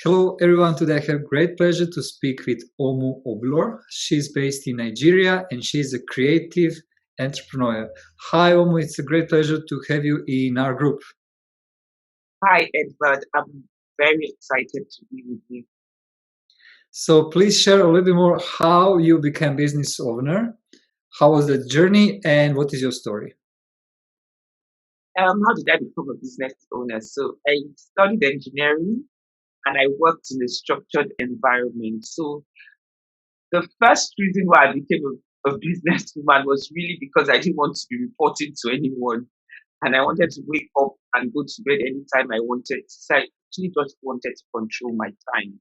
Hello everyone, today I have great pleasure to speak with Obilor. She's based in Nigeria and she's a creative entrepreneur. Hi Omu, it's a great pleasure to have you in our group. Hi, Edward. I'm very excited to be with you. So please share a little bit more how you became business owner, how was the journey, and what is your story? How did I become a business owner? So I studied engineering and I worked in a structured environment. So the first reason why I became a businesswoman was really because I didn't want to be reporting to anyone. And I wanted to wake up and go to bed anytime I wanted. So I actually just wanted to control my time.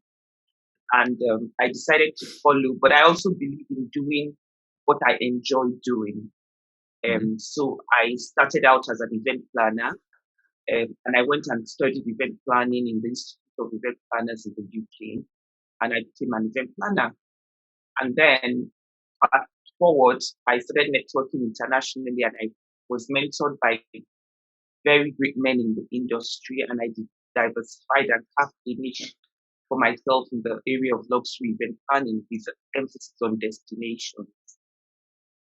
And I decided to follow, but I also believe in doing what I enjoy doing. So I started out as an event planner, and I went and studied event planning in the Institute of Event Planners in the UK, and I became an event planner. And then fast forward, I started networking internationally, and I was mentored by very great men in the industry, and I diversified and carved a niche for myself in the area of luxury event planning with emphasis on destinations.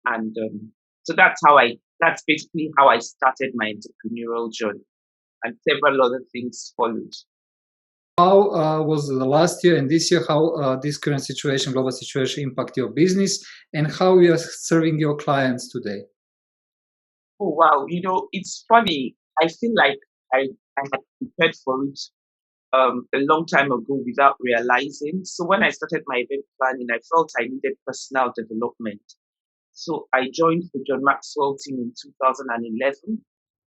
And so that's basically how I started my entrepreneurial journey, and several other things followed. How was the last year and this year, how this current situation, global situation impact your business and how you are serving your clients today? Oh, wow. It's funny. I feel like I had prepared for it a long time ago without realizing. So when I started my event planning, I felt I needed personal development. So I joined the John Maxwell team in 2011,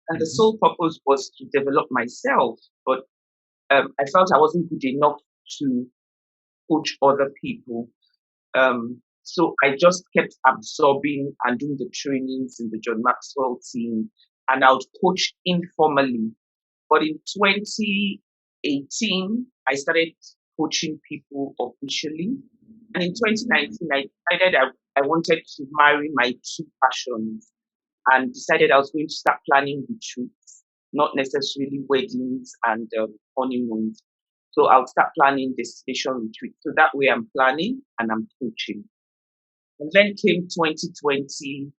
and the sole purpose was to develop myself. But I felt I wasn't good enough to coach other people. So I just kept absorbing and doing the trainings in the John Maxwell team, and I would coach informally. But in 2018, I started coaching people officially. And in 2019, I decided I wanted to marry my two passions and decided I was going to start planning retreats, not necessarily weddings and honeymoons. So I'll start planning destination retreats. So that way I'm planning and I'm coaching. And then came 2020.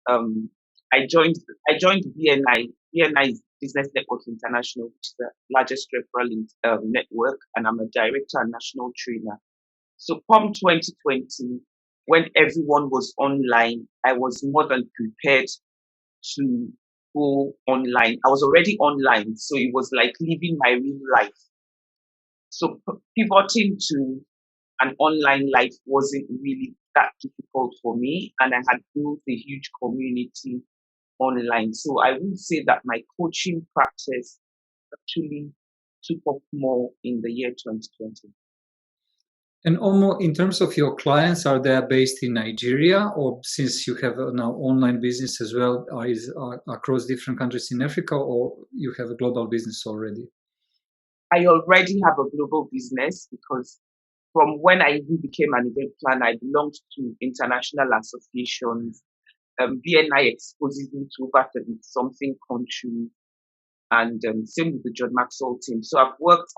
Um, I joined BNI. BNI is Business Network International, which is the largest referral network, and I'm a director and national trainer. So come 2020, when everyone was online, I was more than prepared to go online. I was already online, so it was like living my real life. So pivoting to an online life wasn't really that difficult for me, and I had built a huge community online. So I would say that my coaching practice actually took up more in the year 2020. And Omo, in terms of your clients, are they based in Nigeria, or since you have now online business as well, are across different countries in Africa, or you have a global business already? I already have a global business because from when I even became an event planner, I belonged to international associations. BNI exposes me to over 30 something countries, and same with the John Maxwell team. So I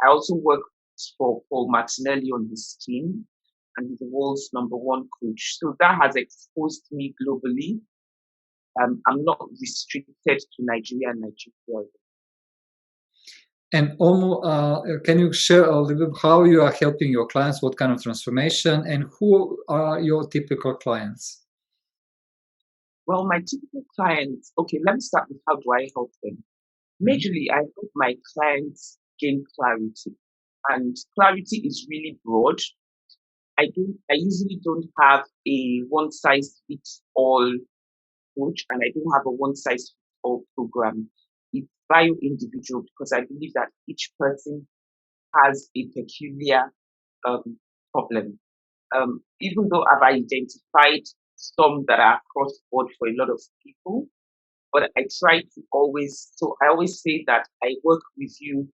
also worked for Paul Martinelli on his team, and he's the world's number one coach. So that has exposed me globally. I'm not restricted to Nigeria and Nigeria. And Omo, can you share a little bit how you are helping your clients, what kind of transformation, and who are your typical clients? Well, my typical clients, okay, let me start with how do I help them. Majorly, I help my clients gain clarity, and clarity is really broad. I usually don't have a one size fits all coach, and I don't have a one size fits all program. It's bio individual because I believe that each person has a peculiar um, problem. Even though I've identified some that are across board for a lot of people, but I always say that I work with you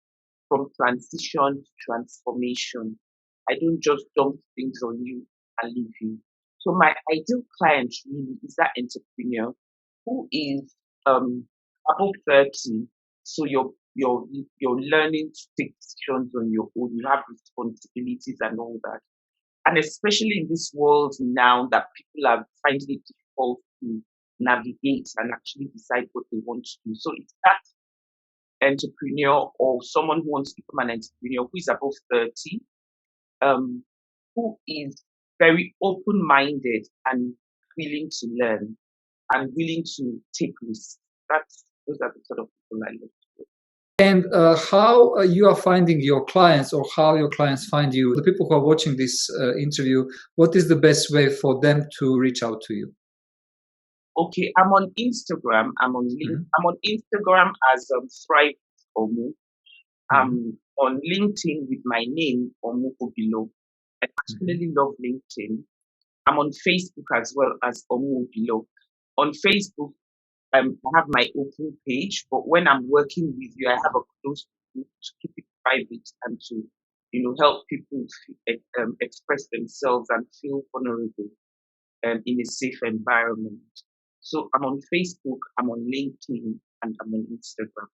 from transition to transformation. I don't just dump things on you and leave you. So my ideal client really is that entrepreneur who is above 30, so you're learning to take decisions on your own. You have responsibilities and all that. And especially in this world now that people are finding it difficult to navigate and actually decide what they want to do. So it's that entrepreneur or someone who wants to become an entrepreneur who is above 30, um, who is very open minded and willing to learn and willing to take risks. Those are the sort of people I look for. And how you are finding your clients, or how your clients find you, the people who are watching this interview, what is the best way for them to reach out to you? Okay, I'm on Instagram. I'm on Instagram as Thrive Omu. Mhm. I'm on LinkedIn with my name, Omu Obilor. I Mhm. particularly love LinkedIn. I'm on Facebook as well as Omu Obilor. On Facebook, I have my open page, but when I'm working with you, I have a closed group to keep it private and to, help people express themselves and feel vulnerable in a safe environment. So I'm on Facebook, I'm on LinkedIn, and I'm on Instagram.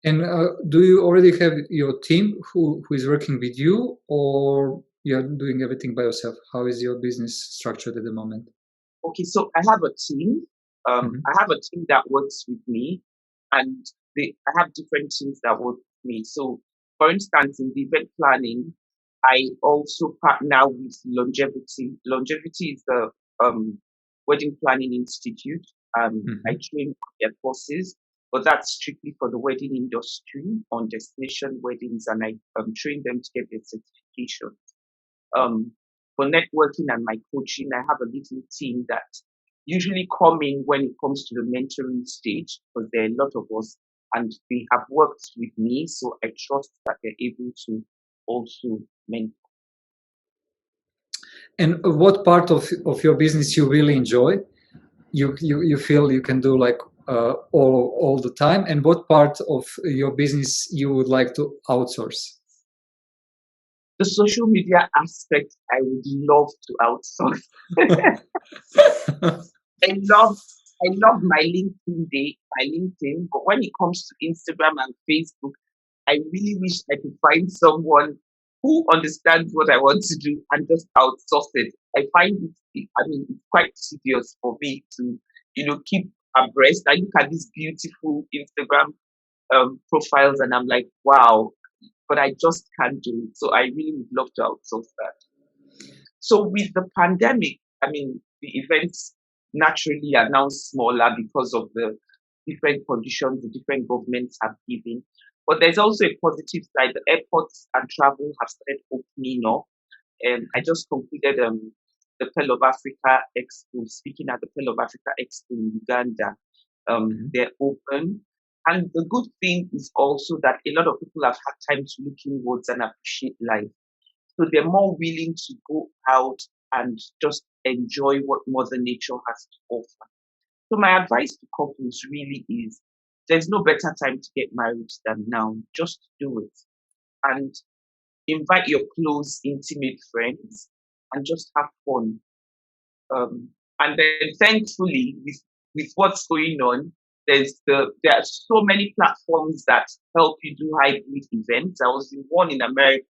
And do you already have your team who is working with you, or you're doing everything by yourself? How is your business structured at the moment? Okay, so I have a team. Mhm. I have a team that works with me, and I have different teams that work with me. So, for instance, in the event planning, I also partner with Longevity. Longevity is the wedding planning institute. I Mhm. train their courses, but that's strictly for the wedding industry on destination weddings, and I train them to get their certification. um, for networking and my coaching, I have a little team that usually come in when it comes to the mentoring stage because there are a lot of us and they have worked with me. So I trust that they're able to also mentor. And what part of your business you really enjoy? You feel you can do like all the time, and what part of your business you would like to outsource? The social media aspect, I would love to outsource. I love I love my LinkedIn, but when it comes to Instagram and Facebook, I really wish I could find someone who understands what I want to do and just outsource it. I find it's quite tedious for me to, keep abreast. I look at these beautiful Instagram profiles and I'm like, wow, but I just can't do it. So I really would love to outsource that. So with the pandemic, the events naturally are now smaller because of the different conditions the different governments have given. But there's also a positive side. The airports and travel have started opening up. I just completed the Pearl of Africa Expo, speaking at the Pearl of Africa Expo in Uganda. Mhm. They're open. And the good thing is also that a lot of people have had time to look inwards and appreciate life. So they're more willing to go out and just enjoy what Mother Nature has to offer. So my advice to couples really is there's no better time to get married than now. Just do it and invite your close, intimate friends and just have fun. And then thankfully, with what's going on, there are so many platforms that help you do hybrid events. I was in one in America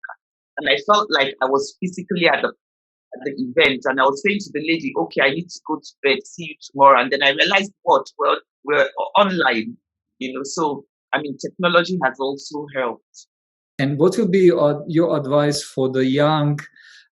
and I felt like I was physically at the event and I was saying to the lady, okay, I need to go to bed, see you tomorrow. And then I realized what? Well, we're online, so technology has also helped. And what will be your advice for the young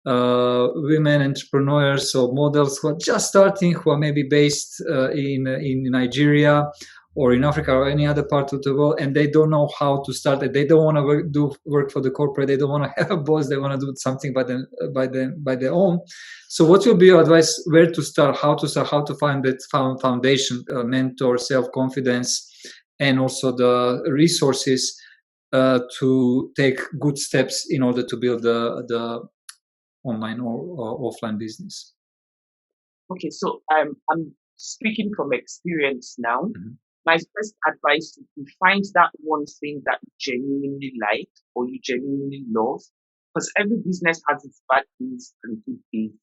women entrepreneurs or models who are just starting, who are maybe based in Nigeria or in Africa or any other part of the world, and they don't know how to start it? They don't want to work for the corporate. They don't want to have a boss. They want to do something by their own. So, what will be your advice? Where to start? How to start? How to find that foundation, mentor, self confidence, and also the resources to take good steps in order to build the online or offline business. Okay, so I'm speaking from experience now. Mhm. My first advice is to find that one thing that you genuinely like or you genuinely love, because every business has its bad days and good days.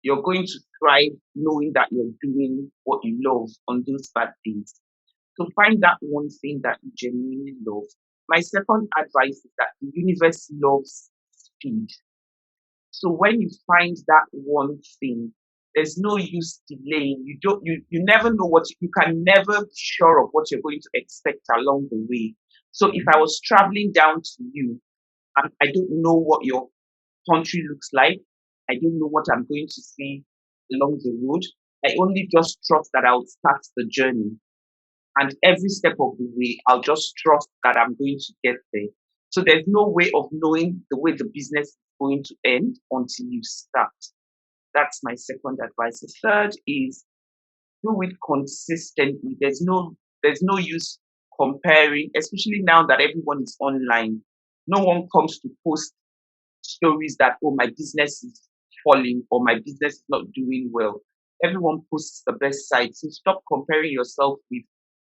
You're going to thrive knowing that you're doing what you love on those bad days. So find that one thing that you genuinely love. My second advice is that the universe loves speed. So when you find that one thing, there's no use delaying. You never know you can never be sure of what you're going to expect along the way. So if I was traveling down to you and I don't know what your country looks like, I don't know what I'm going to see along the road. I only just trust that I'll start the journey. And every step of the way, I'll just trust that I'm going to get there. So there's no way of knowing the way the business is going to end until you start. That's my second advice. The third is do it consistently. There's no use comparing, especially now that everyone is online. No one comes to post stories that, oh, my business is falling or my business is not doing well. Everyone posts the best side. So stop comparing yourself with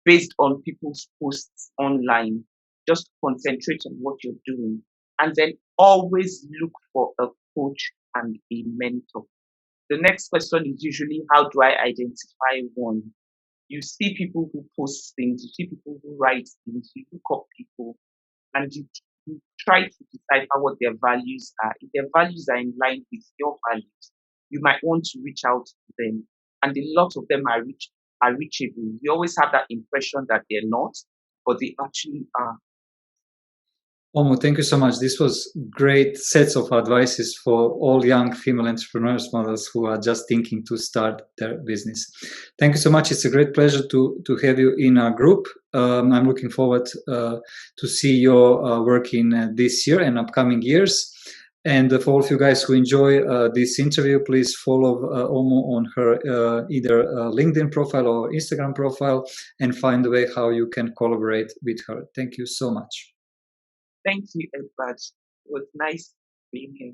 based on people's posts online. Just concentrate on what you're doing. And then always look for a coach and a mentor. The next question is usually, how do I identify one? You see people who post things, you see people who write things, you look up people, and you try to decipher what their values are. If their values are in line with your values, you might want to reach out to them. And a lot of them are reachable. You always have that impression that they're not, but they actually are. Omo, thank you so much. This was great sets of advices for all young female entrepreneurs models who are just thinking to start their business. Thank you so much. It's a great pleasure to have you in our group. I'm looking forward to see your work in this year and upcoming years. And for all of you guys who enjoy this interview, please follow Omo on her either LinkedIn profile or Instagram profile and find a way how you can collaborate with her. Thank you so much. Thank you, Edward. It was nice being here.